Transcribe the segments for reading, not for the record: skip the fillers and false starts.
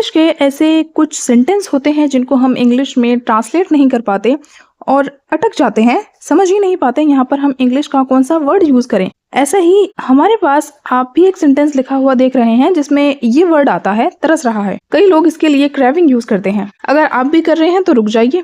English के ऐसे कुछ सेंटेंस होते हैं जिनको हम इंग्लिश में ट्रांसलेट नहीं कर पाते और अटक जाते हैं, समझ ही नहीं पाते यहाँ पर हम इंग्लिश का कौन सा वर्ड यूज करें। ऐसा ही हमारे पास आप भी एक सेंटेंस लिखा हुआ देख रहे हैं जिसमें ये वर्ड आता है तरस रहा है। कई लोग इसके लिए क्रेविंग यूज करते हैं। अगर आप भी कर रहे हैं तो रुक जाइए।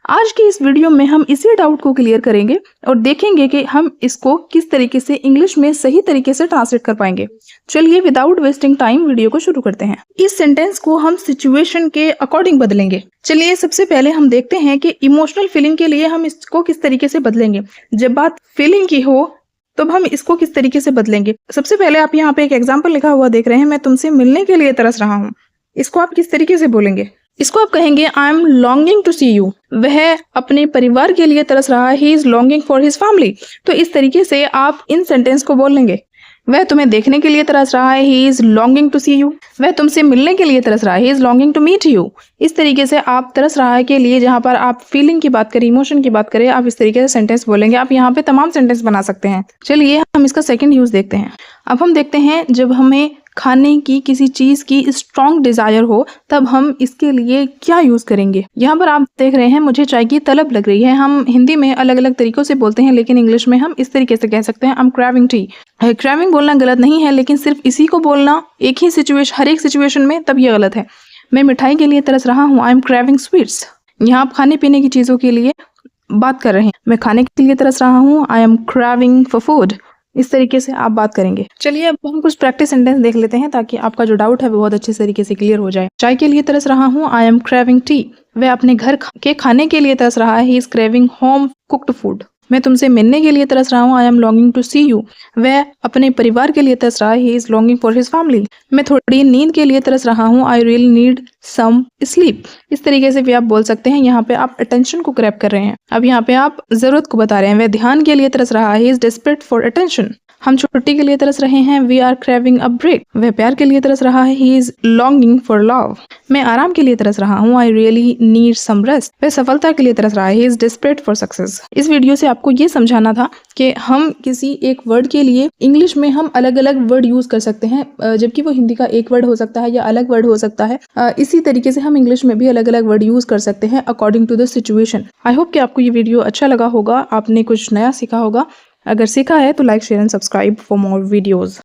आज की इस वीडियो में हम इसी डाउट को क्लियर करेंगे और देखेंगे कि हम इसको किस तरीके से इंग्लिश में सही तरीके से ट्रांसलेट कर पाएंगे। चलिए विदाउट वेस्टिंग टाइम वीडियो को शुरू करते हैं। इस सेंटेंस को हम सिचुएशन के अकॉर्डिंग बदलेंगे। चलिए सबसे पहले हम देखते हैं कि इमोशनल फीलिंग के लिए हम इसको किस तरीके से बदलेंगे। जब बात फीलिंग की हो तो हम इसको किस तरीके से बदलेंगे। सबसे पहले आप यहाँ पे एक एग्जाम्पल लिखा हुआ देख रहे हैं, मैं तुमसे मिलने के लिए तरस रहा हूँ। इसको आप किस तरीके से बोलेंगे। इसको आप कहेंगे I am longing to see you. वह अपने परिवार के लिए तरस रहा है, he is longing for his family. तो इस तरीके से आप इन सेंटेंस को बोल लेंगे। वह तुम्हें देखने के लिए तरस रहा है, he is longing to see you. वह तुमसे मिलने के लिए तरस रहा है, he is longing to meet you. इस तरीके से आप तरस रहा है के लिए जहाँ पर आप फीलिंग की बात करें, इमोशन की बात करें, आप इस तरीके से सेंटेंस बोलेंगे। आप यहाँ पे तमाम सेंटेंस बना सकते हैं। चलिए हम इसका सेकंड यूज देखते हैं। अब हम देखते हैं जब हमें खाने की किसी चीज की स्ट्रॉन्ग डिजायर हो तब हम इसके लिए क्या यूज करेंगे। यहाँ पर आप देख रहे हैं मुझे चाय की तलब लग रही है। हम हिंदी में अलग अलग तरीकों से बोलते हैं, लेकिन इंग्लिश में हम इस तरीके से कह सकते हैं I am craving T. Craving बोलना गलत नहीं है, लेकिन सिर्फ इसी को बोलना एक ही सिचुएशन, हर एक सिचुएशन में, तब ये गलत है। मैं मिठाई के लिए तरस रहा हूँ, आई एम क्रेविंग स्वीट्स। यहाँ आप खाने पीने की चीजों के लिए बात कर रहे हैं। मैं खाने के लिए तरस रहा हूँ, I M craving for food. इस तरीके से आप बात करेंगे। चलिए अब हम कुछ प्रैक्टिस सेंटेंस देख लेते हैं ताकि आपका जो डाउट है वो बहुत अच्छे तरीके से क्लियर हो जाए। चाय के लिए तरस रहा हूँ, आई एम क्रेविंग टी। वह अपने घर के खाने के लिए तरस रहा है, he is craving home cooked food. मैं तुमसे मिलने के लिए तरस रहा हूँ, I am longing to see you. वह अपने परिवार के लिए तरस रहा है, he is longing for his family. मैं थोड़ी नींद के लिए तरस रहा हूँ, I really need some sleep. इस तरीके से भी आप बोल सकते हैं। यहाँ पे आप अटेंशन को ग्रैब कर रहे हैं। अब यहाँ पे आप जरूरत को बता रहे हैं। वह ध्यान के लिए तरस रहा है, he is desperate for attention. हम छुट्टी के लिए तरस रहे हैं, we are craving a break. वह प्यार के लिए तरस रहा है, he is longing for love. मैं आराम के लिए तरस रहा हूँ, I really need some rest. वह सफलता के लिए तरस रहा है, he is desperate for success. इस वीडियो से आपको ये समझाना था कि हम किसी एक वर्ड के लिए इंग्लिश में हम अलग अलग वर्ड यूज कर सकते हैं, जबकि वो हिंदी का एक वर्ड हो सकता है या अलग वर्ड हो सकता है। इसी तरीके से हम इंग्लिश में भी अलग अलग वर्ड यूज कर सकते हैं according to the situation. I hope कि आपको ये वीडियो अच्छा लगा होगा, आपने कुछ नया सीखा होगा। अगर सीखा है तो like share and subscribe for more videos.